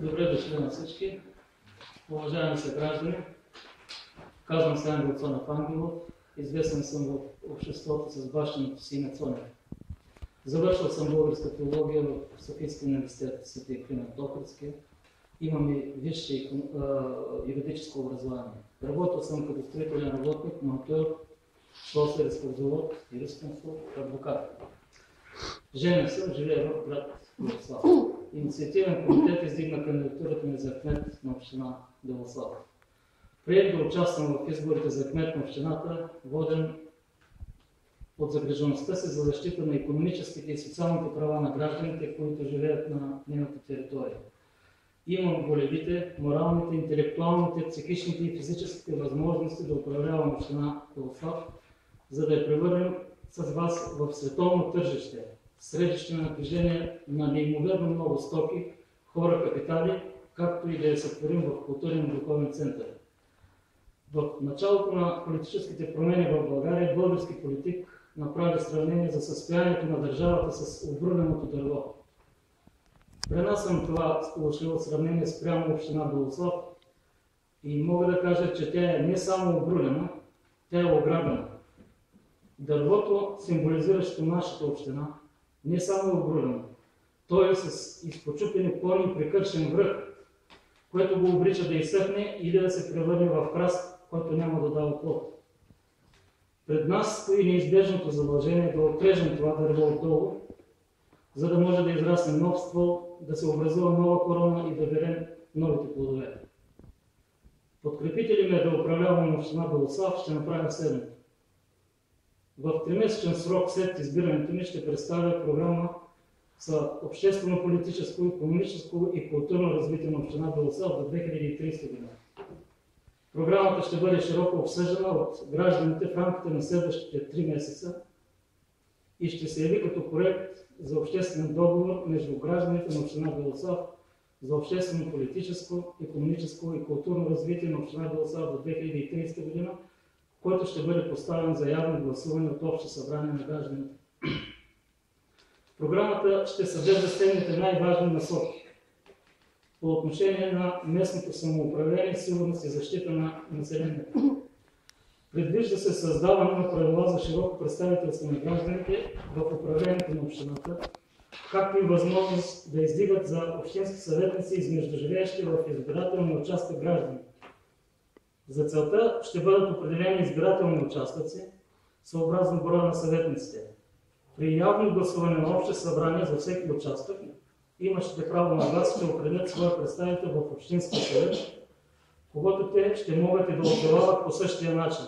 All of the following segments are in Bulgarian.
Добре дошли на всички. Уважаеми съграждани, казвам се Ангел Цонев Ангелов. Известен съм в обществото с бащиното си име Цонев. Завършил съм българска филология в Софийския университет Свети Климент Охридски. Имам и висше юридическо образование. Работил съм като строителен работник, монтьор, шлосерски завод, юрисконсулт, адвокат. Женен съм, живея в град Белослав. Инициативен комитет издигна кандидатурата ми за кмет на община Белослав. Приех да участвам в изборите за кмет на общината, воден от загрижеността си за защита на икономическите и социалните права на гражданите, които живеят на нейната територия. Имам волевите, моралните, интелектуалните, психичните и физическите възможности да управлявам община Белослав, за да я превърнем с вас в световно тържище, средище на движение на неимоверно много стоки, хора, капитали, както и да я сътворим в културен и духовен център. В началото на политическите промени в България български политик направи сравнение за състоянието на държавата с обруленото дърво. Пренасям това сполучливо сравнение спрямо община Белослав и мога да кажа, че тя е не само обрулена, тя е ограбена. Дървото, символизиращо нашата община, не само обрулено, то е с изпочупени клони и прекършен връх, което го обрича да изсъхне или да се превърне в храст, който няма да дава плод. Пред нас стои неизбежното задължение да отрежем това дърво отдолу, за да може да израсне нов ствол, да се образува нова корона и да берем новите плодове. Подкрепите ли ме да управлявам община Белослав, ще направя следното. В 3-месечен срок след избирането ми ще представя програма за обществено-политическо, икономическо и културно развитие на община Белослав до 2030 година. Програмата ще бъде широко обсъждана от гражданите в рамките на следващите 3 месеца и ще се яви като проект за обществен договор между гражданите на община Белослав за обществено-политическо, икономическо и културно развитие на община Белослав до 2030 година, който ще бъде поставен за явно гласуване от Общо събрание на гражданите. Програмата ще съдържа следните най-важни насоки по отношение на местното самоуправление, сигурност и защита на населението. Предвижда се създаване на правила за широко представителство на гражданите в управлението на общината, както и възможност да издигат за общински съветници измежду живеещи в избирателния участък граждани. За целта ще бъдат определени избирателни участъци, съобразно броя на съветниците. При явно гласуване на общо събрание за всеки участък, имащите право на глас ще определят своя представител в общински съвет, когато те ще могат и да отзовават по същия начин.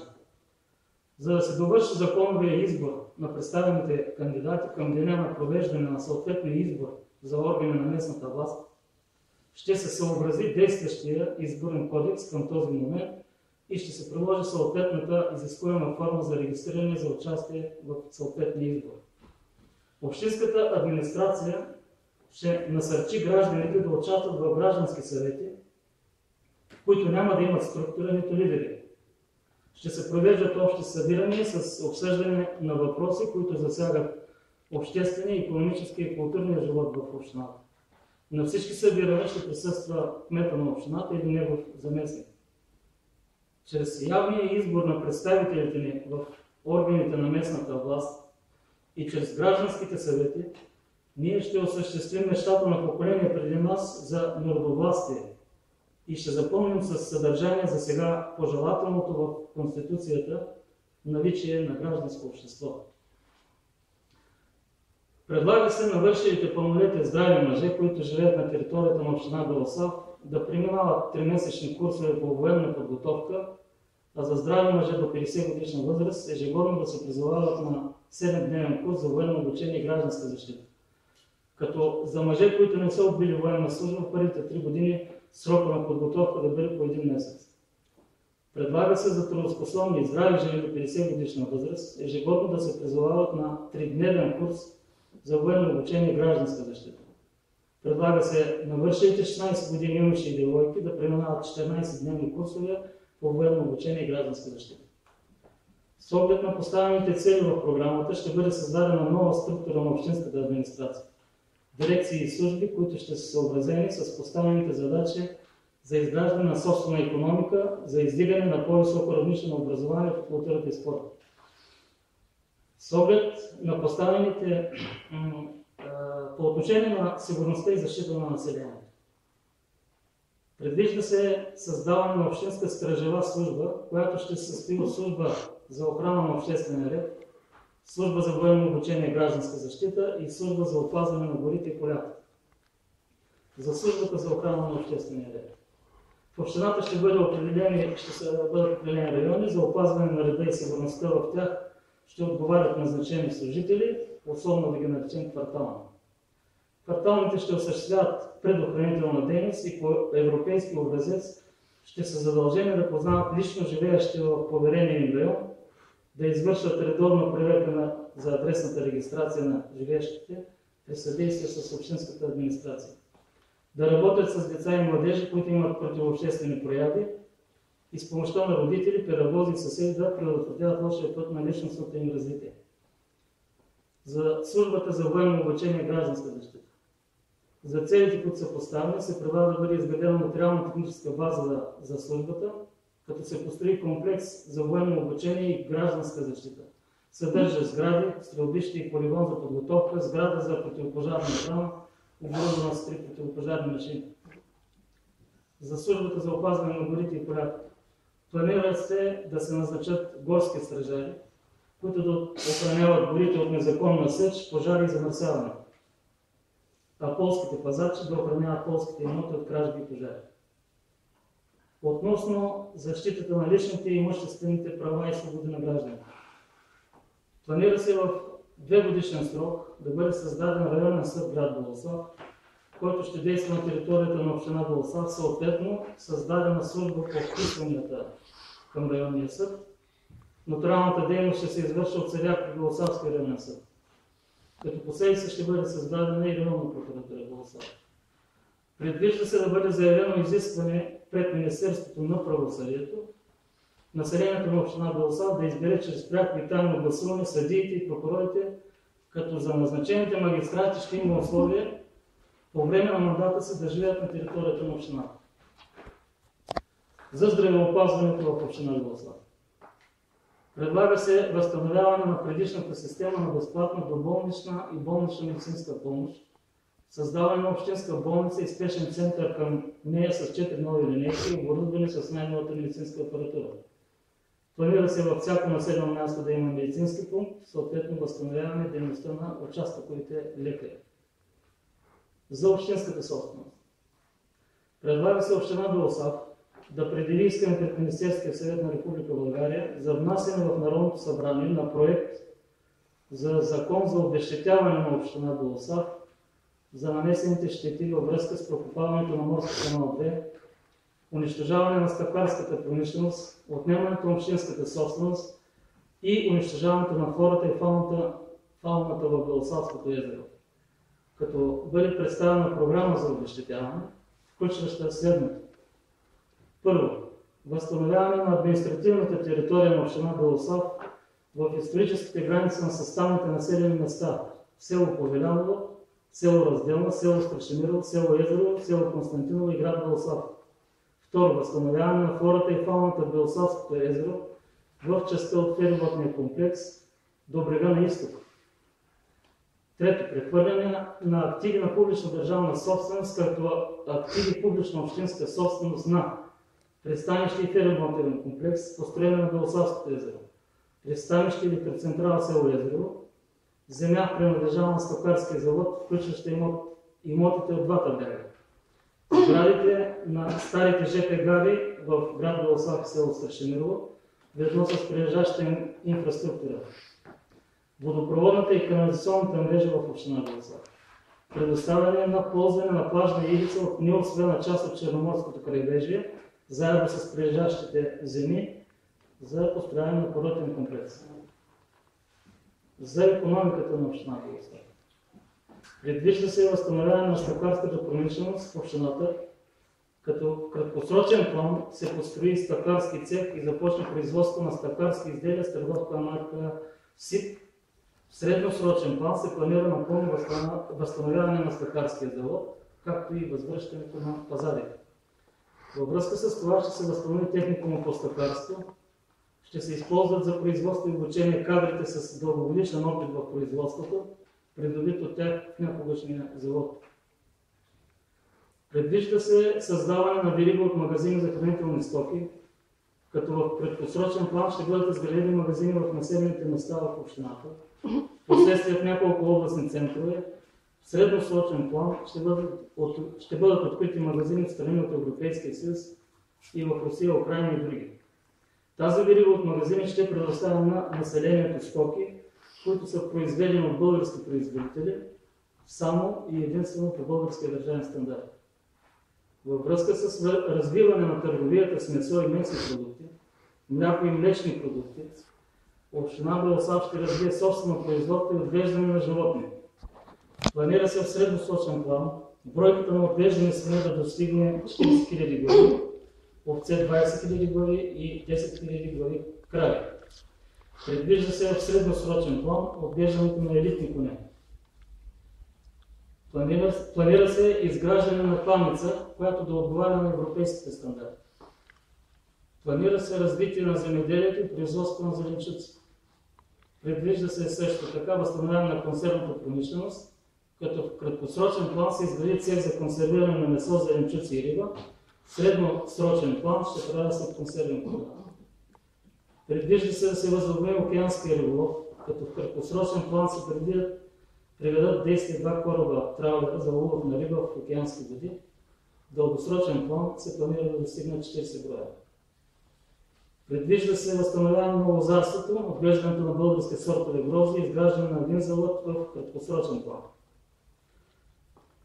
За да се довърши законовия избор на представените кандидати към деня на провеждане на съответния избор за органи на местната власт, ще се съобрази действащия изборен кодекс към този момент и ще се приложи съответната изискуема форма за регистриране за участие в съответния избор. Общинската администрация ще насърчи гражданите да участват в граждански съвети, които няма да имат структура нито лидери. Ще се провеждат общи събирания с обсъждане на въпроси, които засягат обществения, икономически и културния живот в общината. На всички събирания ще присъства кмета на общината или негов заместник. Чрез явния избор на представителите ни в органите на местната власт и чрез гражданските съвети, ние ще осъществим мечтата на поколение преди нас за народовластие и ще запомним със съдържание за сега пожелателното в Конституцията наличие на гражданско общество. Предлага се навършилите пълнолетие здрави мъже, които живеят на територията на община Белослав, да преминават 3-месечни курсове по военна подготовка, а за здрави мъже до 50 годишна възраст ежегодно да се призовават на 7-дневен курс за военно обучение и гражданска защита. Като за мъже, които не са отбили военна служба, в първите 3 години срока на подготовка да бъде по 1 месец. Предлага се за трудоспособни и здрави жени до 50 годишна възраст ежегодно да се призовават на 3-дневен курс за военно обучение и гражданска защита. Предлага се навършилите 16 години юноши и девойки да преминават 14-дневни курсове по военно обучение и гражданска защита. С оглед на поставените цели в програмата ще бъде създадена нова структура на общинската администрация. дирекции и служби, които ще са съобразени с поставените задачи за изграждане на собствена икономика, за издигане на по-високо равнище на образованието, културата и спорта. С оглед на поставените по отношение на сигурността и защита на населението. Предвижда се създаване на общинска стражева служба, която ще се състои от служба за охрана на обществения ред, служба за военно обучение и гражданска защита и служба за опазване на горите и полята. За службата за охрана на обществения ред. В общината ще бъдат определени райони за опазване на реда и сигурността в тях, ще отговарят назначени служители, особено да ги наречем квартални. Кварталните ще осъществяват предохранителна дейност и по европейски образец ще са задължени да познават лично живеещи в поверения им район, да извършват редовна проверка за адресната регистрация на живеещите при съдействие с общинската администрация. Да работят с деца и младежи, които имат противообществени прояви и с помощта на родители, педагози и съседи да предотвратяват лошия път на личностното им развитие. За службата за военно обучение и гражданска защита. За целите, които са поставени, се предлага да бъде изградена материално-техническа база за службата, като се построи комплекс за военно обучение и гражданска защита. Съдържа сгради, стрелбище и полигон за подготовка, сграда за противопожарна охрана, оборудвана с 3 противопожарни машини. За службата за опазване на горите и полята. Планира се да се назначат горски стражари, които да охраняват горите от незаконна сеч, пожари и замърсяване, а полските пазачи да охраняват полските имоти от кражби и пожари. Относно защитата на личните и имуществените права и свободи на гражданите. Планира се в 2-годишен срок да бъде създаден районен съд град Болслав, който ще действа на територията на община Болслав, съответно създадена служба по вписванията към районния съд. Нотариалната дейност ще се извършва от съдия при Болславския районен съд. Като последица ще бъде създадена и районна прокуратура в Болслав. Предвижда се да бъде заявено изискване пред Министерството на правосъдието населението на община Болслав да избере чрез пряко и тайно гласуване съдиите и прокурорите, като за назначените магистрати ще има условие по време на мандата си да живеят на територията на общината. За здравеопазването в община Болслав. Предлага се възстановяване на предишната система на безплатна доболнична и болнична медицинска помощ, създаване на общинска болница и спешен център към нея с 4 нови линейки и оборудване с най-новата медицинска апаратура. Планира се във всяко населено място да има медицински пункт, съответно възстановяване дейността на участъковите лекари. За общинската собственост. Предлага се община Болслав да предели искане пред Министерския съвет на Република България за внасяне в Народното събрание на проект за закон за обезщетяване на община Болслав за нанесените щети във връзка с прокопаването на Морски канал 2, унищожаване на стъкларската промишленост, отнемането на общинската собственост и унищожаването на флората и фауната в Болславското езеро. Като бъде представена програма за обезщетяване, включваща следното. Първо, възстановяване на административната територия на община Болслав в историческите граници на съставните населени места село Повеляново, село Разделна, село Страшимирово, село Езерово, село Константиново и град Болслав. Второ, възстановяване на флората и фауната в Болславското езеро в частта от фериботния комплекс до брега на изток. Трето, прехвърляне на активи на публична държавна собственост като активи публична общинска собственост на пристанище и фериботен комплекс, построено на Болславското езеро, пристанище или предцентрала село Езерово, земя принадлежала на стъкларския завод, включваща имотите от двата брега. Сградите на старите ЖП гари в град Болслав и село Страшимирово, ведно с прилежащата инфраструктура. Водопроводната и канализационната мрежа в община Болслав. Предоставяне на ползване на плажна ивица от неусвоена част от Черноморското крайбрежие, заедно с прилежащите земи за построяване на курортен комплекс. За икономиката на община Болслав. Предвижда се възстановяване на стъкларската промишленост в общината, като в краткосрочен план се построи стъкларски цех и започне производство на стъкларски изделия с търговска марка СИП В средносрочен план се планира напълно възстановяване на стъкларския завод, както и възвръщането на пазарите. Във връзка с това ще се възстанови техникума по стъкларство, ще се използват за производство и обучение кадрите с дългогодишен опит в производството, придобит от тях в някогашния завод. Предвижда се създаване на верига от магазини за хранителни стоки, като в краткосрочен план ще бъдат изградени магазини в населените места в общината, впоследствие в няколко областни центрове. В средносрочен план ще бъдат открити магазини в страни от Европейския съюз и в Русия, Украйна и други. Тази верига от магазини ще предоставя на населението стоки, които са произведени от български производители, само и единствено по българския държавен стандарт. Във връзка с развиване на търговията с месо и месни продукти, мляко и млечни продукти, община Белослав ще развие собствено производство и отглеждане на животни. Планира се в средносрочен план бройката на отглеждани свине да достигне 40 000 глави, овце 20 000 глави и 10 000 глави крави. Предвижда се в средносрочен план отглеждането на елитни коне. Планира се изграждане на кланица, която да отговаря на европейските стандарти. Планира се развитие на земеделието и производство на зеленчуци. Предвижда се също така възстановяване на консервната промишленост, като в краткосрочен план се изгради цех за консервиране на месо, зеленчуци и риба. В средносрочен план ще трябва да се консервен продукт. Предвижда се да се възобнови океанския риболов, като в краткосрочен план се приведат действие 2 кораба траулера за улов на риба в океански води. В дългосрочен план се планира да достигне 40 броя. Предвижда се възстановяване на лозарството, отглеждането на български сортове грозди и изграждане на един завод в краткосрочен план.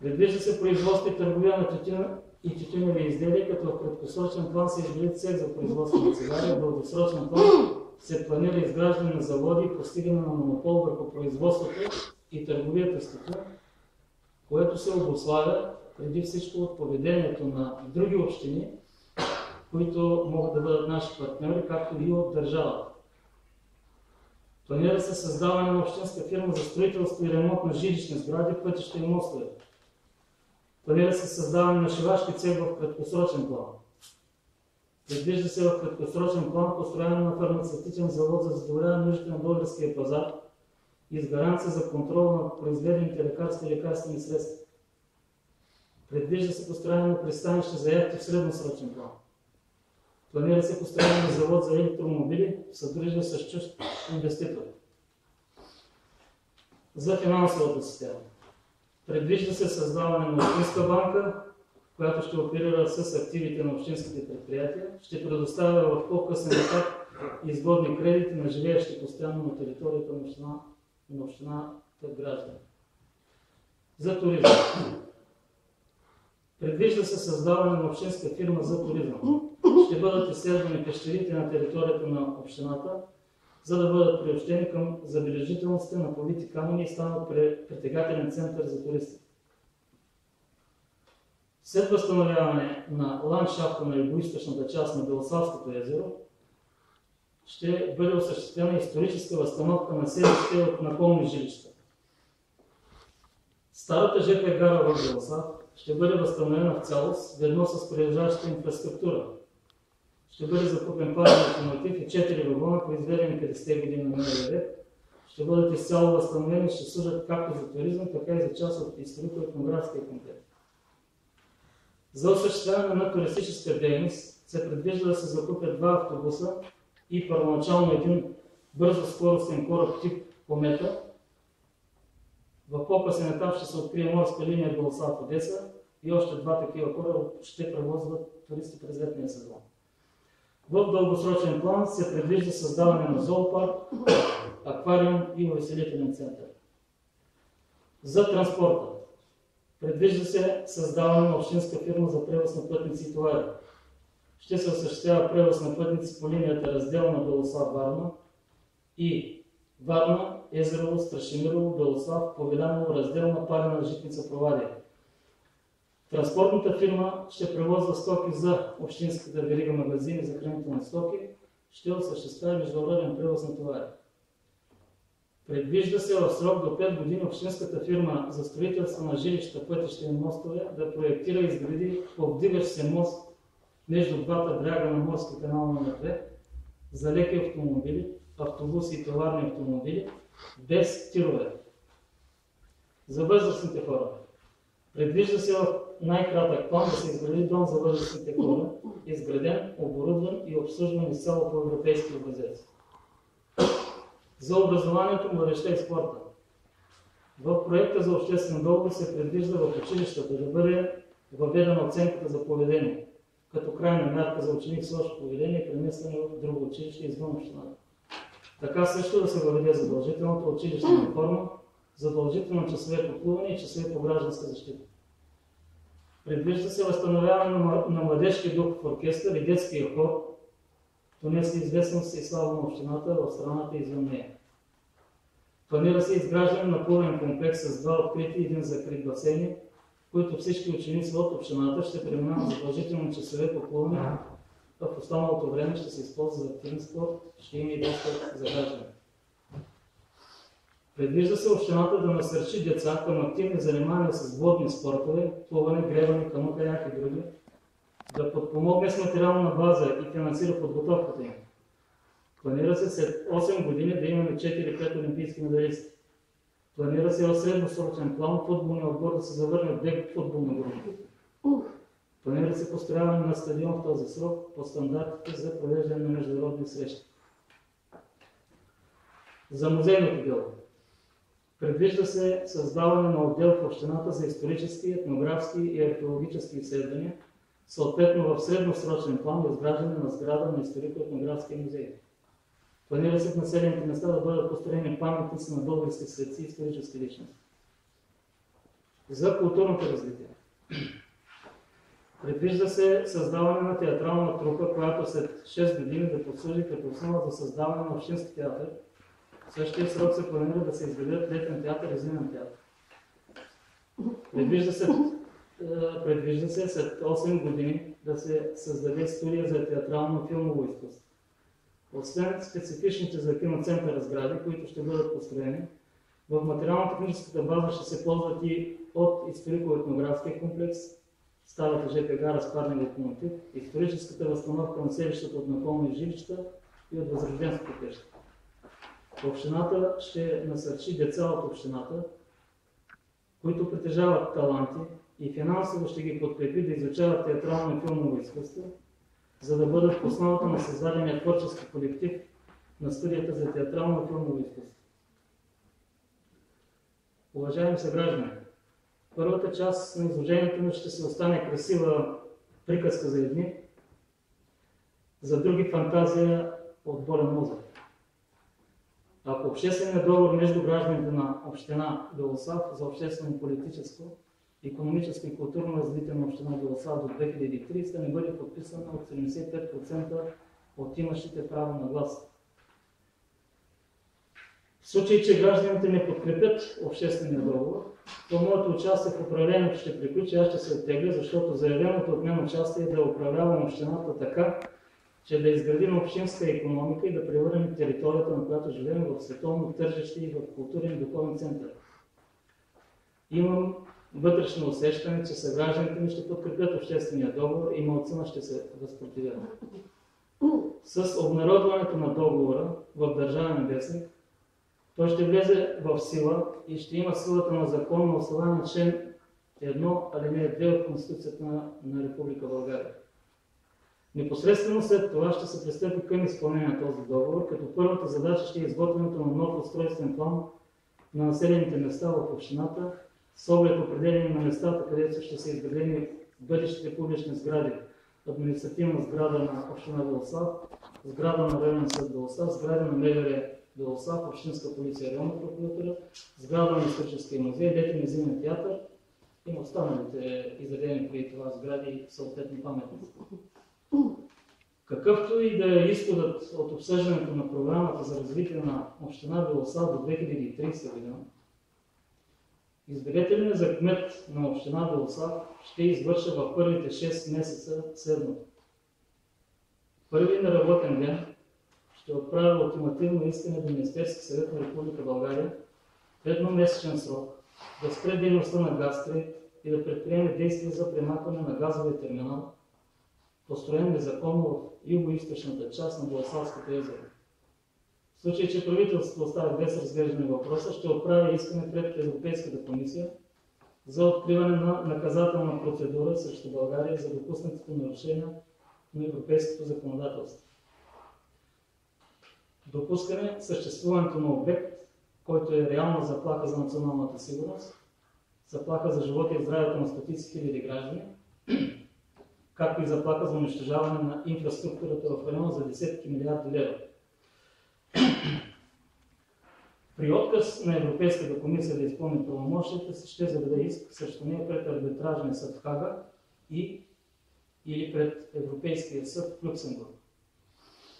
Предвижда се производство и търговия на тютюна и тютюневи изделия, като в краткосрочен план се изгради цех за производство на цигари, в дългосрочен план се планира изграждане на заводи и постигане на монопол върху производството и търговията с тютюн, което се обуславя преди всичко от поведението на други общини, които могат да бъдат наши партньори, както и от държавата. Планира се създаване на общинска фирма за строителство и ремонт на жилищни сгради, пътища и мостове. Планира се създаване на шивашки цех в краткосрочен план. Предвижда се в краткосрочен план построяване на фармацевтичен завод за задоволяване нуждите на българския пазар и с гаранция за контрол на произведените лекарства и лекарствени средства. Предвижда се построяване на пристанище за яхти в средносрочен план. Планира се построяване на завод за електромобили в съдружие с чужд инвеститор. За финансовата система. Предвижда се създаване на общинска банка, която ще оперира с активите на общинските предприятия, ще предоставя в по-късен етап изгодни кредити на живеещи постоянно на територията на общината граждани. За туризъм. Предвижда се създаване на общинска фирма за туризъм. Ще бъдат изследвани пещерите на територията на общината, за да бъдат приобщени към забележителностите на повити камъни и станат притегателен център за туристи. След възстановяване на ландшафта на югоизточната част на Белославското езеро, ще бъде осъществена историческа възстановка на селищите от наколни жилища. Старата ЖП гара в Белослав ще бъде възстановена в цялост, ведно с прилежащата инфраструктура. Ще бъде закупен парен локомотив и 4 вагона, произведени 50-те години на миналия век. Ще бъдат изцяло възстановени и ще служат както за туризъм, така и за част от историко-етнографския комплекс. За осъществяване на туристическа дейност се предвижда да се закупят 2 автобуса и първоначално един бързоскоростен кораб тип Комета. В по-късен етап ще се открие морска линия Белослав-Одеса и още 2 такива кораба ще превозват туристи през летния сезон. В дългосрочен план се предвижда създаване на зоопарк, аквариум и увеселителен център. За транспорта. Предвижда се създаване на общинска фирма за превоз на пътници и товари. Ще се осъществява превоз на пътници по линията Разделна Белослав-Варна и Варна, Езерово, Страшимирово, Белослав, Повеляново, Разделна, Палена, Житница, Провадия. Транспортната фирма ще превозва стоки за общинската верига магазини за хранителни стоки, ще осъществява международен превоз на товари. Предвижда се в срок до 5 години общинската фирма за строителство на жилища, пътища и мостове да проектира и изгради повдигащ се мост между двата бряга на морски канал № 2 за леки автомобили, автобуси и товарни автомобили, без тирове. За възрастните хора. Предвижда се в най-кратък план да се изгради дом за възрастните хора, изграден, оборудван и обслужван изцяло по европейски образец. За образованието, младежта и спорта. В проекта за обществен договор се предвижда в училищата да бъде въведена оценката за поведение, като крайна мярка за ученик с лошо поведение и преместване в друго училище извън общината. Така също да се въведе задължителната училищна реформа, задължително часове по плуване и часове по гражданска защита. Предвижда се възстановяване на младежкия дух в оркестър и детския хор, донесли известност и слава на общината в страната и извън нея. Планира се изграждане на плувен комплекс с 2 открити и 1 закрит басейни, в които всички ученици от общината ще преминават задължително часове по плуване, а в останалото време ще се използва за активен спорт, ще има и достъп за граждани. Предвижда се общината да насърчи деца към активни занимания с водни спортове, плуване, гребане, кану-каяк и други, да подпомогне с материална база и финансира подготовката им. Планира се след 8 години да имаме 4-5 олимпийски медалисти. Планира се в средносрочен план футболния отбор да се завърне в 2 футболна група. Планира се построяване на стадион в този срок по стандартите за провеждане на международни срещи. За музейното дело. Предвижда се създаване на отдел в общината за исторически, етнографски и археологически изследвания, съответно в средносрочен план изграждане на сграда на историко-етнографския музей. Планира се в населените места да бъдат построени паметници на български светци и исторически личности. За културното развитие. Предвижда се създаване на театрална трупа, която след 6 години да послужи като основа за създаване на общински театър. В същия срок се планира да се изградят летен театър и зимен театър. Предвижда се след 8 години да се създаде студия за театрално филмово изкуство. Освен специфичните за киноцентъра сгради, които ще бъдат построени, в материално-техническата база ще се ползват и от историко-етнографския комплекс, старата ЖП гара с парни локомотив, историческата възстановка на селищата от напълни жилища и от възрожденската къща. Общината ще насърчи деца от общината, които притежават таланти и финансово ще ги подкрепи да изучават театрално и филмово изкуство, за да бъдат в основата на създадения творчески колектив на студията за театрално и филмово изкуство. Уважаеми съграждани, първата част на изложението ми ще се остане красива приказка за едни, за други фантазия от болен мозък. Ако общественият договор между гражданите на община Белослав за обществено политическо, икономическо и културно развитие на община Белослав до 2030 не бъде подписан от 75% от имащите право на глас. В случай, че гражданите не подкрепят обществения договор, то моето участие в управлението ще приключи, аз ще се оттегля, защото заявеното от мен участие е да управлявам общината така, че да изградим общинска икономика и да превърнем територията, на която живеем, в световно тържище и в културен и духовен център. Имам вътрешно усещане, че съгражданите ми ще подкрепят обществения договор и малцина ще се възпротивят. С обнародването на договора в Държавен вестник, той ще влезе в сила и ще има силата на закон на основание член 1, алинея 2 от Конституцията на Република България. Непосредствено след това ще се пристъпи към изпълнение на този договор, като първата задача ще е изготвянето на нов устройствен план на населените места в общината, с оглед определение на местата, където ще са изградени бъдещите публични сгради. Административна сграда на община Белослав, сграда на районен съд Белослав, сграда на МВР Белослав, общинска полиция, районна прокуратура, сграда на историческия музей, летен и зимен театър и на останалите изредени преди това сгради и съответни паметници. Какъвто и да е изходът от обсъждането на програмата за развитие на община Белослав до 2030 година, избирателят за кмет на община Белослав ще извърша в първите 6 месеца следното. Първи на работен ден ще ще отправя ултимативно искане до Министерския съвет на Република България в едномесечен срок да спре дейността на Газтрейд и да предприеме действия за премахване на газовия терминал, построен незаконно в юго-източната част на Белославското езеро. В случай, че правителството оставя без разглеждане въпроса, ще отправя искане пред Европейската комисия за откриване на наказателна процедура срещу България за допуснатите нарушения на европейското законодателство. Допускане съществуването на обект, който е реална заплаха за националната сигурност, заплаха за живота и здравето на стотици хиляди граждани, както и заплаха за унищожаване на инфраструктурата в района за десетки милиарди лева. При отказ на Европейската комисия да изпълни правомощията си, ще заведе иск срещу нея пред арбитражния съд в Хага или пред Европейския съд в Люксембург.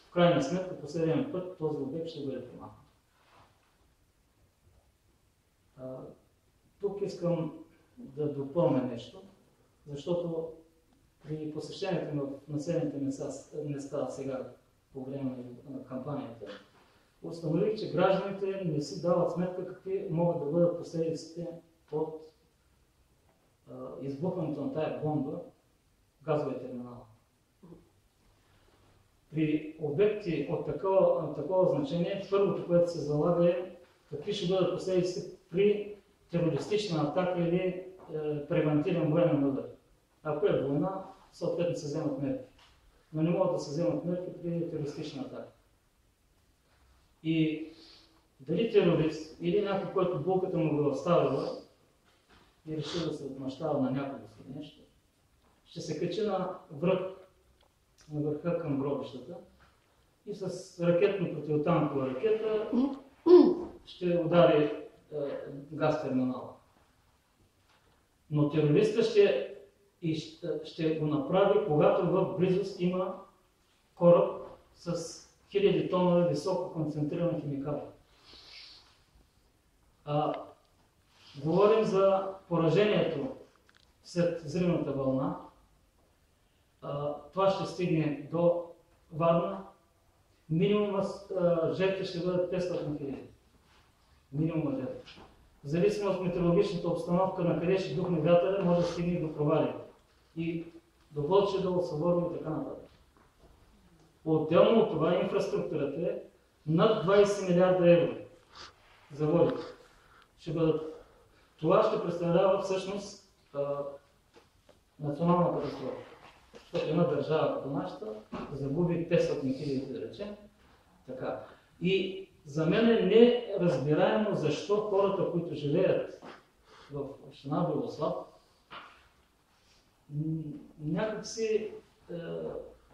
В крайна сметка, последния път този обект ще бъде премахнат. Тук искам да допълня нещо, защото при посещението на населените места сега по време на кампанията, установих, че гражданите не си дават сметка какви могат да бъдат последиците от избухването на тая бомба, газовия терминал. При обекти от такова значение, първото, което се залага е какви ще бъдат последиците при терористична атака или превентивен военен удар. Ако е война, съответно се вземат мерки. Но не могат да се вземат мерки при терористична атака. И дали терорист или някой, който булката му го оставила и решил да се отмъщава на някого след нещо, ще се качи на върха към гробищата и с ракетно противотанкова ракета ще удари газ терминала. Но терористът ще го направи, когато в близост има кораб с хиляди тонове високо концентрирани химикали. Говорим за поражението след взривната вълна. Това ще стигне до Варна. Минимум жертви ще бъдат 500 хиляди. Минимум жертви. В зависимост от метеорологичната обстановка, на къде ще духне вятъра, може да стигне и до провали. И до Вълче долу, Съборно и така нататък. Отделно от това инфраструктурата е над 20 милиарда евро заводи. Това ще представлява всъщност национална катастрофа. Защото една държава като нашата загуби 500 хиляди, да речем. Така. И за мен е неразбираемо защо хората, които живеят в община Белослав, някакси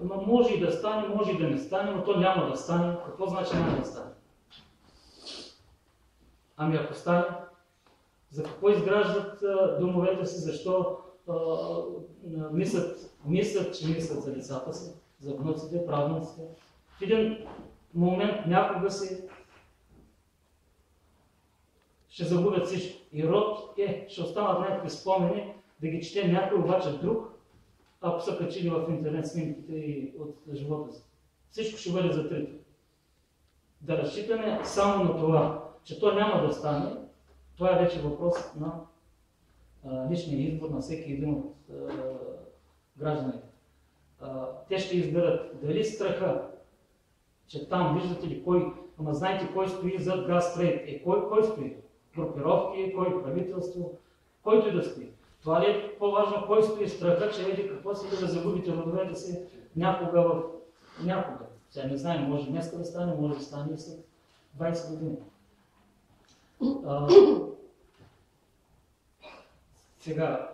може и да стане, може и да не стане, но то няма да стане. Какво значи няма да стане? Ами ако стане, за какво изграждат домовете си, защо мислят, че мислят за децата си, за внуците, правнуците. В един момент някога си ще загубят всичко. И род ще останат някакви спомени, да ги чете някой, обаче друг, ако са качили в интернет снимките и от живота си. Всичко ще бъде затрито. Да разчитаме само на това, че то няма да стане, това е вече въпрос на личния избор на всеки един от гражданите. Те ще изберат дали страха, че там виждате ли кой, ама знаете кой стои зад Газтрейд. Кой стои? Групировки, кой правителство, който и да стои. Това ли е по-важно, кой стои страха, че еди какво си да загубите родовете си някога. Сега не знаем, може днес да стане, може да стане и след 20 години. Сега,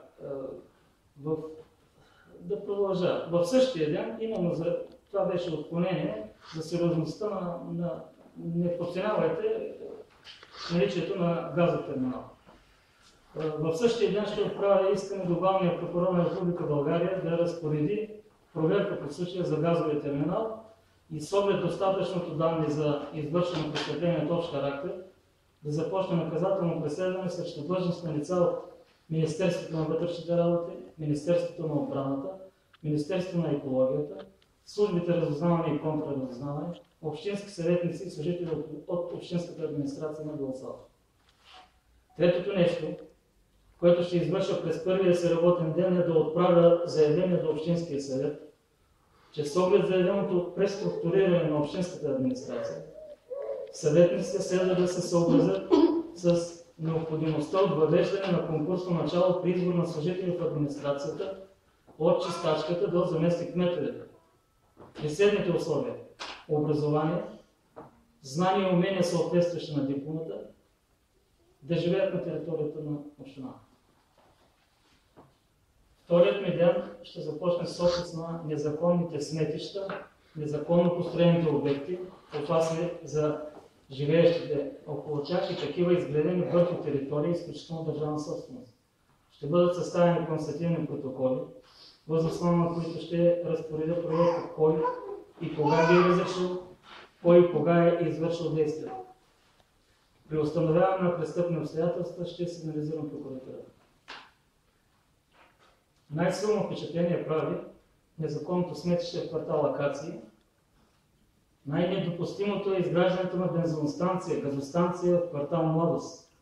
да продължа. В същия ден, именно за това беше отклонение, за сериозността не подценявайте наличието на газотерминал. В същия ден ще отправя искане до главния прокурор на Република България да разпореди проверка по случая за газовия терминал и с оглед достатъчното данни за извършено престъпление от общ характер да започне наказателно преследване срещу длъжностни лица от Министерството на вътрешните работи, Министерството на отбраната, Министерството на екологията, службите разузнаване и контраразузнаване, общински съветници и служители от общинската администрация на Белослав. Третото нещо, което ще извърша през първия си работен ден, е да отправя заявление до Общинския съвет, че с оглед заявеното преструктуриране на общинската администрация, съветниците следва да се съобразят с необходимостта от въвеждане на конкурсно начало при избор на служители в администрацията от чистачката до заместник-кметовете. При следните условия: образование, знания и умения, съответстващи на дипломата, да живеят на територията на общината. Вторият ми ден ще започне с опис на незаконните сметища, незаконно построените обекти, опасни за живеещите около тях и такива изградени върху територии, изключително държавна собственост. Ще бъдат съставени констативни протоколи, въз основа на които ще разпоредя проверка кой и кога ги е разрешил, кой и кога е извършил действия. При установяване на престъпни обстоятелства ще сигнализирам прокуратурата. Най-силно впечатление прави незаконното сметище в квартал Акации. Най-недопустимото е изграждането на бензиностанция, газостанция в квартал Младост,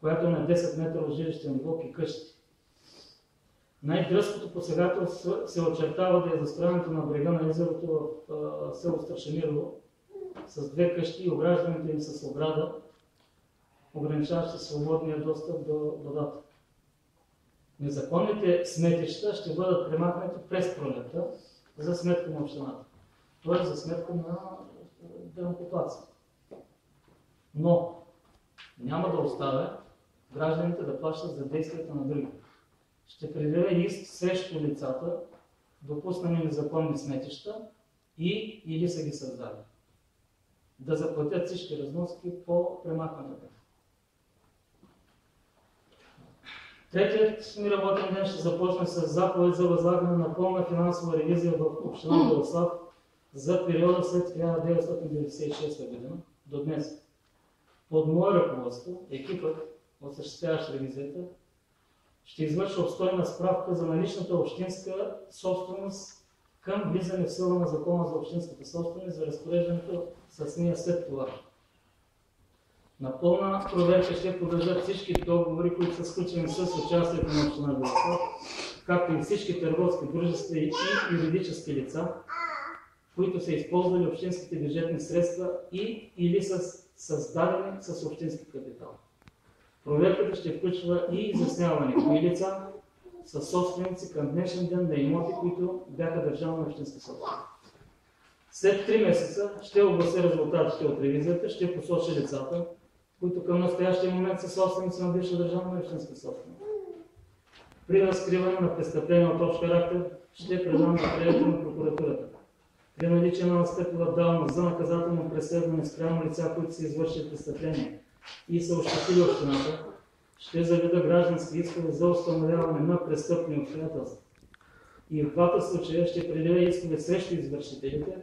която е на 10 метра от жилищен блок и къщи. Най-дръзкото посегателство се очертава да е застрояването на брега на езерото в село Страшимирово с 2 къщи и ограждането им с ограда, ограничаваща свободния достъп до водата. Незаконните сметища ще бъдат премахнати през пролетта за сметка на общината, т.е. за сметка на данъкоплатците. Но няма да оставя гражданите да плащат за действията на други. Ще предявя иск срещу лицата, допуснали незаконни сметища и или са ги създали, да заплатят всички разноски по премахването. Третият ми работен ден ще започне с заповед за възлагане на пълна финансова ревизия в община Белослав за периода след 1996 година до днес. Под мое ръководство екипът, осъществяващ ревизията, ще извърши обстойна справка за наличната общинска собственост към влизане в сила на Закона за общинската собственост за разпореждането с нея след това. На пълна проверка ще подлежат всички договори, които са сключени с участието на община Белослав, както и всички търговски дружества и юридически лица, които са използвали общинските бюджетни средства и или са създадени с общински капитал. Проверката ще включва и изясняване кои лица са собственици към днешен ден на имоти, които бяха държавна общинска собственост. След 3 месеца ще оглася резултатите от ревизията, ще посочи лицата, които към настоящия момент са собственици на бивша държавна общинска собственост. При разкриване на престъпления от общ характер ще предам материалите на прокуратурата. При наличие на настъпила давност за наказателно преследване спрямо лица, които са извършили престъпления и са ощетили общината, ще заведа граждански искове за установяване на престъпни обстоятелства. И в двата случая ще предявя искове срещу извършителите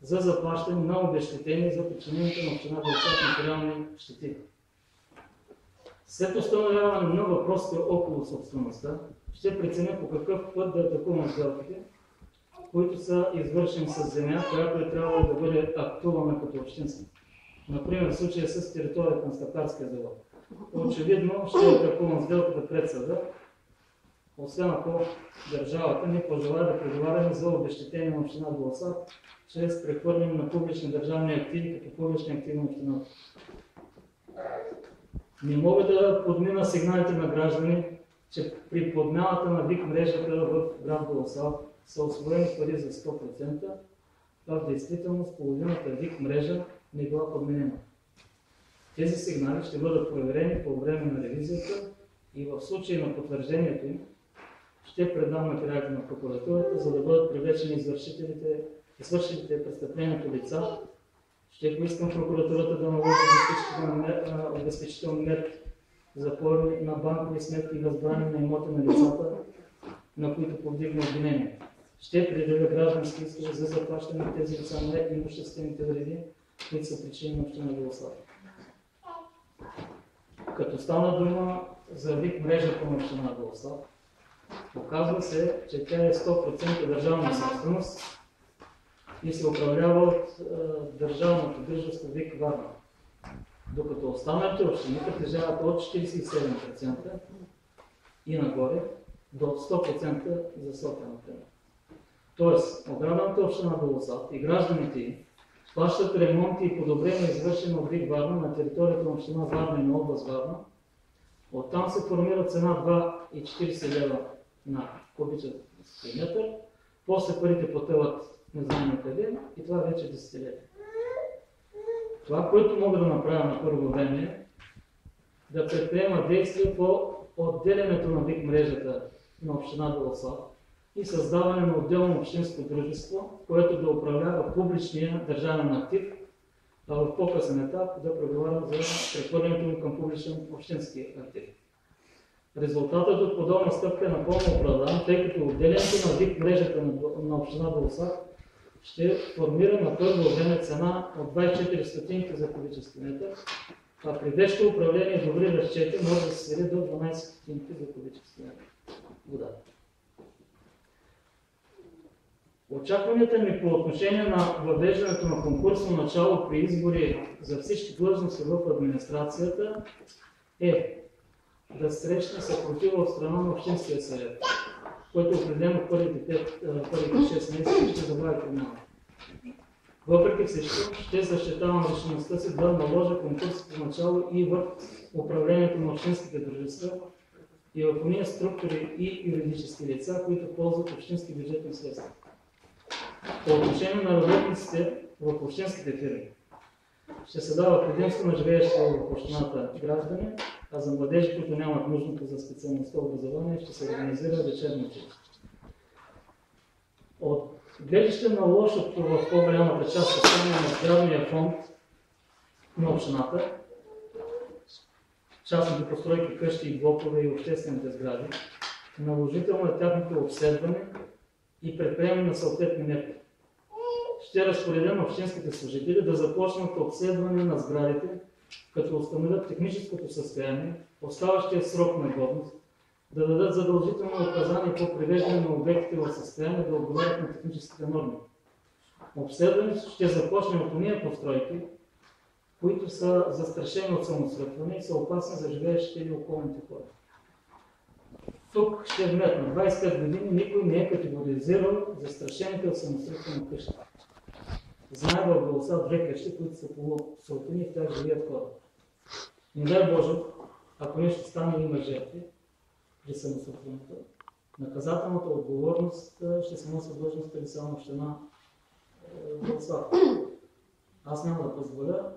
за заплащане на обезщетения за причинените на община Белослав материални щети. След установяване на въпросите около собствеността, ще преценя по какъв път да атакувам сделките, които са извършени с земя, която е трябвало да бъде актувана като общинска. Например, в случая с територията на Стъпарския завод. Очевидно ще атакувам сделката пред съда, освен ако държавата не пожелае да преговаряме за обезщетение на община Белослав, чрез прехвърляне на публични държавни активи като публични активи на общината. Не мога да подмина сигналите на граждани, че при подмяната на ВИК мрежата в град Белослав са освоени пари за 100%, в действителност половината ВИК мрежа не била подменена. Тези сигнали ще бъдат проверени по време на ревизията и в случай на потвърждението им ще предам материалите на прокуратурата, за да бъдат привлечени извършилите престъплението лица. Ще поискам прокуратурата да наложи обезпечителни мерки, запори на банкови сметки и възбрани на имоти на лицата, на които повдигна обвинение. Ще предявя граждански искове за заплащане на тези лица на имуществените вреди, които са причини на община Белослав. Като стана дума за ВИК мрежата на община Белослав, оказва се, че тя е 100% държавна собственост и се управлява от държавното дружество ВИК Варна. Докато останалите общини притежават от 47% и нагоре до 100% за София, например. Тоест, оградената община Белосад и гражданите ѝ плащат ремонти и подобрения, извършени от ВИК Варна на територията на община Варна и на област Варна. Оттам се формира цена 2,40 лева на кубически метър. После парите потъват не знаем къде и това вече е десетилетие. Това, което мога да направя на първо време, е да предприема действия по отделянето на ВИК мрежата на община Белосад и създаване на отделно общинско дружество, което да управлява публичния държавен актив, а в по-късен етап да преговаря за прехвърлянето му към публичен общински актив. Резултатът от подобна стъпка е напълно оправдан, тъй като отделянето на ВИК мрежата на община Белосад ще формира на първо време цена от 24 стотинки за кубически метър, а при вещо управление и добри разчети може да се свири до 12 стотинки за кубически метър вода. Очакванията ми по отношение на въвеждането на конкурсно начало при избори за всички длъжности в администрацията е да срещне съпротива от страна на Общинския съвет, който определено първите 6 месеца ще забави промяна. Въпреки всичко, ще защитавам решимостта си да наложа конкурсното начало и в управлението на общинските дружества и в уния структури и юридически лица, които ползват общински бюджетни средства. По отношение на работниците в общинските фирми, ще се дава предимство на живеещите в общината граждани, а за младежи, които нямат нужното за специалността образование, ще се организира вечерно училище. От гледище на лошото в по-голямата част състояние на сградния фонд на общината, частните постройки, къщи и блокове и обществените сгради, наложително е тяхното обследване и предприемане на съответни мерки. Ще разпоредя на общинските служители да започнат обследване на сградите, като установят техническото състояние, оставащия срок на годност, да дадат задължително указания по привеждане на обектите в състояние да отговарят на техническите норми. Обследването ще започне от уния постройки, които са застрашени от самосрътване и са опасни за живеещите или околните хора. Тук ще вметна, 25 години никой не е категоризирал застрашените от самосрътване къщи. Знае в Белосад 2 къщи, които са полусълтени и в тях живеят хора. Не дай Боже, ако нещо стане и има жертви при самосрътването, наказателната отговорност ще се носи длъжността лица на община Белосад. Аз няма да позволя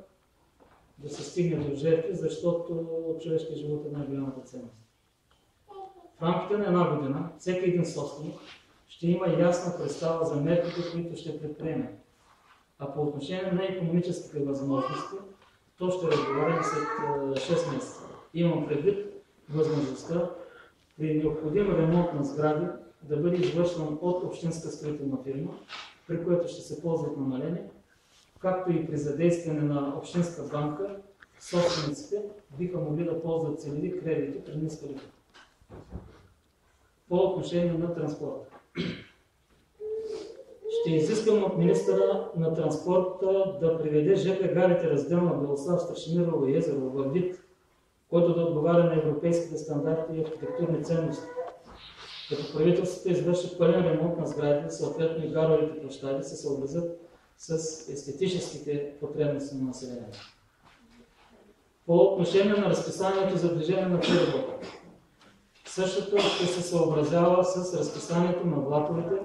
да се стигне до жертви, защото човешкият живот е най-голямата ценност. В рамките на една година всеки един собственик ще има ясна представа за мерките, които ще предприеме. А по отношение на икономическите възможности, то ще разговаряме след 6 месеца. Имам предвид възможността при необходим ремонт на сгради да бъде извършван от общинска строителна фирма, при което ще се ползват намаление, както и при задействане на общинска банка, собствениците биха могли да ползват целеви кредити при ниска лихва. По отношение на транспорта. Ще изискам от министъра на транспорта да приведе ЖП гарите разделно Белосад, Страшимирово и Езерово във вид, който да отговаря на европейските стандарти и архитектурни ценности. Като правителството извърши пълен ремонт на сградите, съответно и гаровите площади се съобразят с естетическите потребности на населението. По отношение на разписанието за движение на ферибота. Същото ще се съобразява с разписанието на влаковете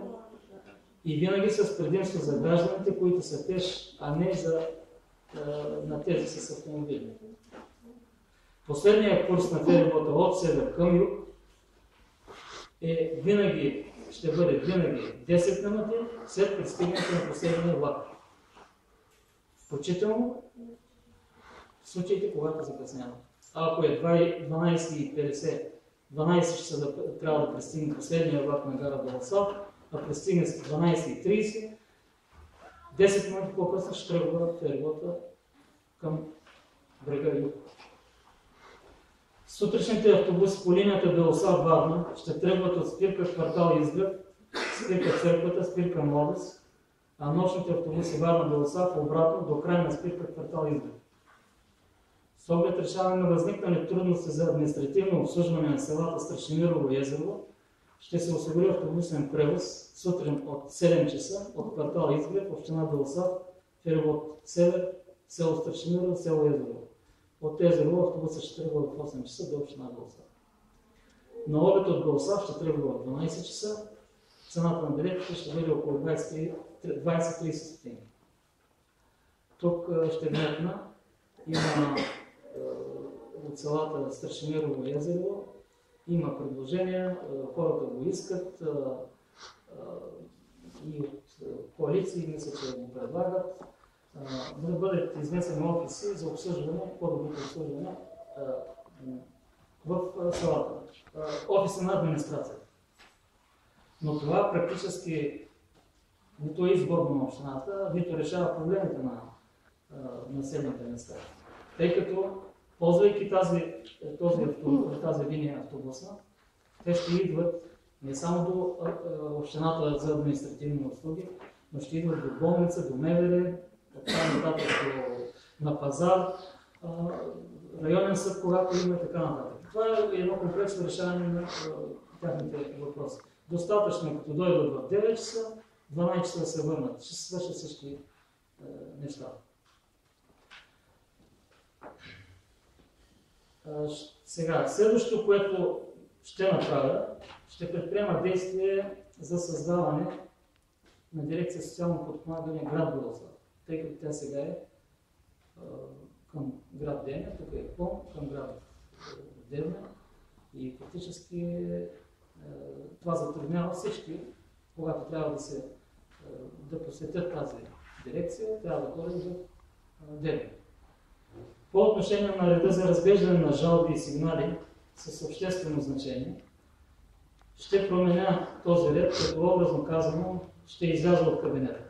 и винаги с предимство за гражданите, които са пеш, а не на тези с автомобили. Последният курс на ферибота от север към юг ще бъде винаги 10 минути след пристигането на последния влак. Включително в случаите, когато закъснява. Ако е 12:50, 12 часа трябва да пристигне последния влак на гара Белосад, а пристигне с 12:30, 10 минути по-късно ще тръгва ферибота към брега юг. Сутрешните автобуси по линията Белосад-Варна ще тръгват от спирка квартал Изгрев, спирка Църквата, спирка Младост а нощните автобуси Варна-Белослав обратно до крайна спирка квартал Изгрев. С оглед решаване на възникнали трудности за административно обслужване на селата Страшимирово и Езерово, ще се осигури автобусен превоз сутрин от 7 часа от квартал Изгрев, община Белослав, феривод Север, село Страшимирово, село Езерово. От Езерово автобусът ще тръгва в 8 часа до община Белослав. На обед от Белослав ще тръгва в 12 часа. Цената на билетите ще бъде около 20-30 стотинки. Тук ще вметна, има от селата Страшимирово и Езерово, има предложения, хората го искат и от коалиции мисля, че го предлагат, да бъдат изнесени офиси за обслужване, по-доброто обслужване в селата. Офиса на администрацията. Но това практически нито е изгодно на общината, нито решава проблемите на населените места. Тъй като, ползвайки тази линия автобусна, те ще идват не само до общината за административни услуги, но ще идват до болница, до МВР, на пазар, районен съд, когато има и така нататък. Това е едно комплексно решаване на тяхните въпроси. Достатъчно е, като дойдат в 9 часа, 12 часа да се върнат. Ще се свършат всички неща. Сега, следващото, което ще направя, ще предприема действие за създаване на дирекция социално подпомагане град Белослав, тъй като тя сега е към град Девня, тук е клон към град Девня и фактически това затруднява всички, когато трябва да посетят тази дирекция, трябва да ходят в Девня. По отношение на реда за разглеждане на жалби и сигнали с обществено значение, ще променя този ред, като образно казано ще изляза от кабинета.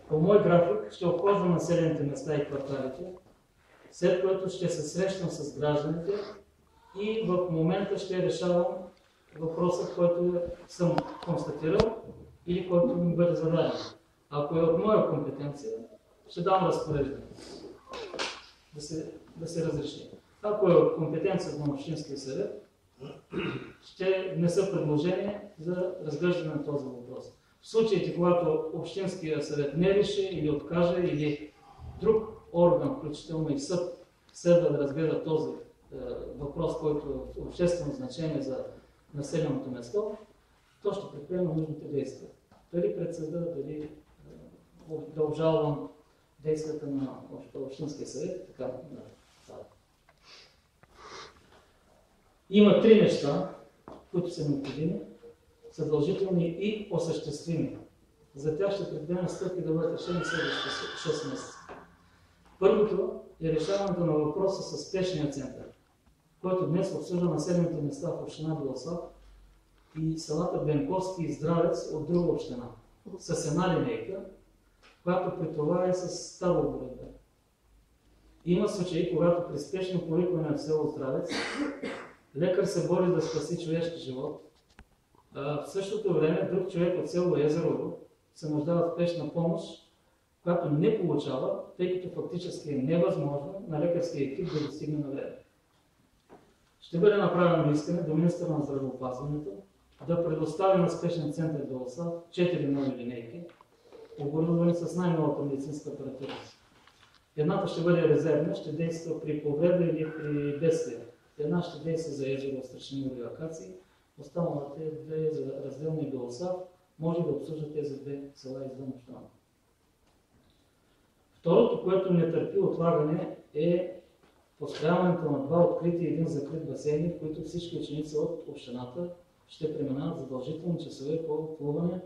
По мой график ще обхождам населените места и кварталите, след което ще се срещам с гражданите и в момента ще решавам въпросът, който съм констатирал или който ми бъде зададен. Ако е от моя компетенция, ще дам разпореждане да се разреши. Ако е от компетенцията на Общинския съвет, ще внеса предложение за разглеждане на този въпрос. В случаите, когато Общинския съвет не реши или откаже, или друг орган, включително и съд, следва да разгледа този въпрос, който е от обществено значение за населеното место, то ще предприема нужните действия. Дали пред съда, дали да обжалвам действията на Общинския съвет, така. Има 3 неща, които са необходими, задължителни и осъществими. За тях ще предприема стъпки да бъдат решени следващите 6 месеца. Първото е решаването на въпроса с спешния център, който днес обслужва населените места в община Белослав и селата Бенковски и Здравец от друга община, с една линейка, която при това е с стара оборудва. Има случаи, когато при спешно повикване в село Здравец лекар се бори да спаси човешки живот, а в същото време друг човек от село Езерово се нуждава от спешна помощ, която не получава, тъй като фактически е невъзможно на лекарския екип да достигне на време. Ще бъде направено искане до министъра на здравеопазването да предостави на спешен център Белослав 4 нови линейки, оборудвани с най-новата медицинска апаратура. Едната ще бъде резервна, ще действа при повреда или при бедствие. Една ще действа за Езерово, Страшимирово и Акации, останалите 2 за разделни и Белослав може да обслужат тези 2 села извън общината. Второто, което не търпи отлагане, е построяването на 2 открити и 1 закрит басейни, в които всички ученици от общината ще преминават задължителни часове по плуване,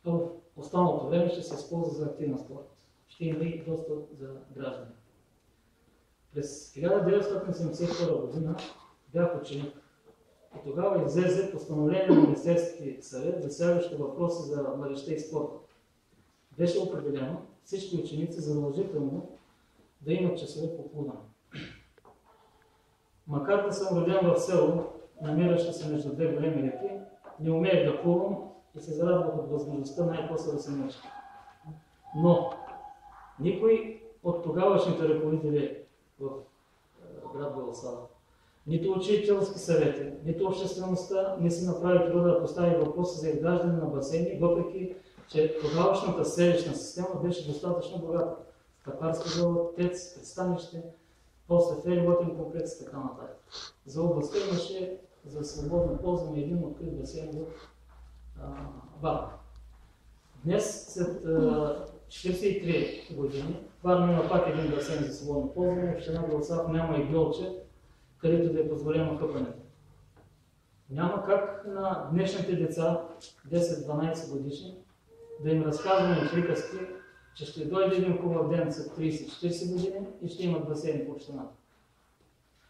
а в останалото време ще се използва за активна спорт. Ще има и достъп за граждани. През 1972 година бях ученик и тогава излезе постановление на Министерския съвет, засягащо въпроси за младежта и спорта. Беше определено всички ученици задължително да имат часове по плуване. Макар да съм роден в село, намиращо се между 2 големи реки, не умеех да плувам и се зарадвах от възможността най-после да се науча. Но никой от тогавашните ръководители в град Белослав, нито учителски съвети, нито обществеността не си направи труда да постави въпроса за изграждане на басейни, въпреки че тогавашната селищна система беше достатъчно богата. Стъпарски завод, ТЕЦ, пристанище, после фериботен комплекс и така нататък. За областта имаше за свободно ползване един открит басейн в Варна. Днес, след 43 години, Варна има пак един басейн за свободно ползване, община Белослав няма и гьолче, където да е позволено къпането. Няма как на днешните деца, 10-12 годишни, да им разказваме приказки, че ще дойде един хубав ден след 30-40 години и ще имат басейни в общината.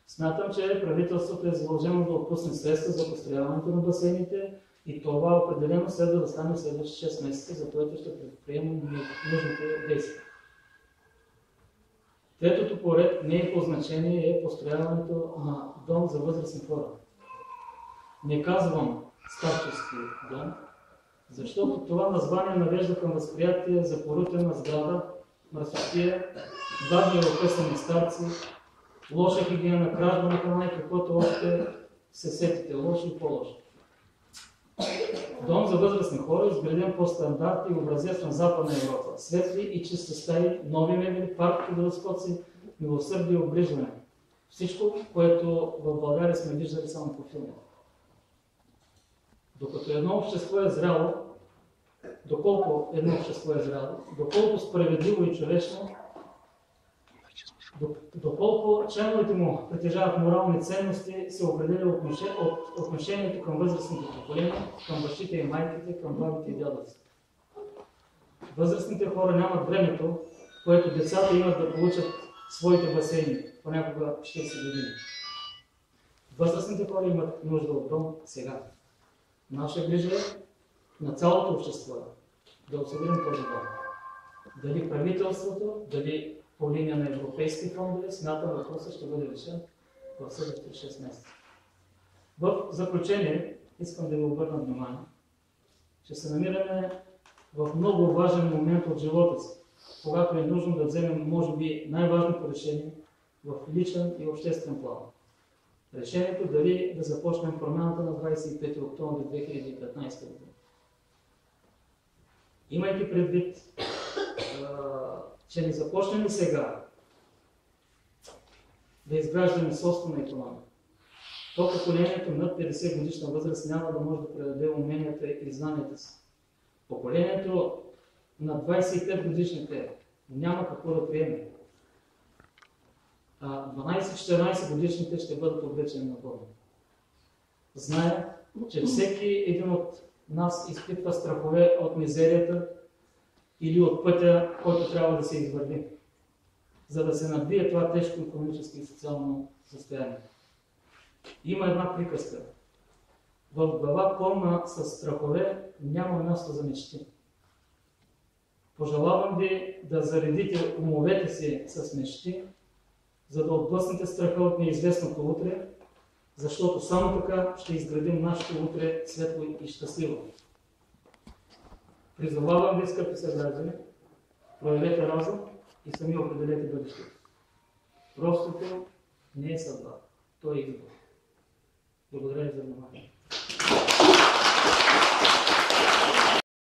Смятам, че правителството е задължено да отпусне средства за построяването на басейните и това определено следва да стане следващите 6 месеца, за което ще предприемем нужните действия. Третото поред не е по значение е построяването на дом за възрастни хора. Не казвам старчески дом, защото това название навежда към възприятие за порутена сграда, мръсотия, баби опъсани старци, лоша хигиена, кражба на храна и каквото още се сетите, лошо и по-лошо. Дом за възрастни хора, изграден по стандарт и образец на Западна Европа. Светли и чисти стаи, нови мебели, паркове, велосипедци, милосърдие и обгрижване. Всичко, което в България сме виждали само по филми. Докато едно общество е зряло, доколко едно общество е зряло, доколко справедливо и човечно, доколко членовете му притежават морални ценности, се определя от отношението към възрастните поколения, към бащите и майките, към бабите и дядовците. Възрастните хора нямат времето, което децата имат да получат своите басейни, понякога 40 години. Възрастните хора имат нужда от дом сега. Наша грижа е на цялото общество да осигурим този дом. Дали правителството, дали по линия на европейски фондове, смятам въпросът ще бъде решен в следващите 6 месеца. В заключение искам да ви обърна внимание, че се намираме в много важен момент от живота си, когато е нужно да вземем, може би, най-важното решение в личен и обществен план. Решението дали да започнем промяната на 25 октомври 2015 година. Имайки предвид, че не започнем ли сега да изграждаме собствена икономика, то поколението над 50 годишна възраст няма да може да предаде уменията и знанията си. Поколението на 25 годишните няма какво да приеме. 12-14 годишните ще бъдат облечени на пълно. Зная, че всеки един от нас изпитва страхове от мизерията или от пътя, който трябва да се извърви, за да се надбие това тежко икономическо и социално състояние. Има една приказка. В глава пълна с страхове няма място за мечти. Пожелавам ви да заредите умовете си с мечти, за да отблъснете страха от неизвестното утре, защото само така ще изградим нашето утре светло и щастливо. Призовавам ви, скъпи съграждани, проявете разум и сами определете бъдещето. Простото не е съдба, то е избор. Благодаря ви за вниманието.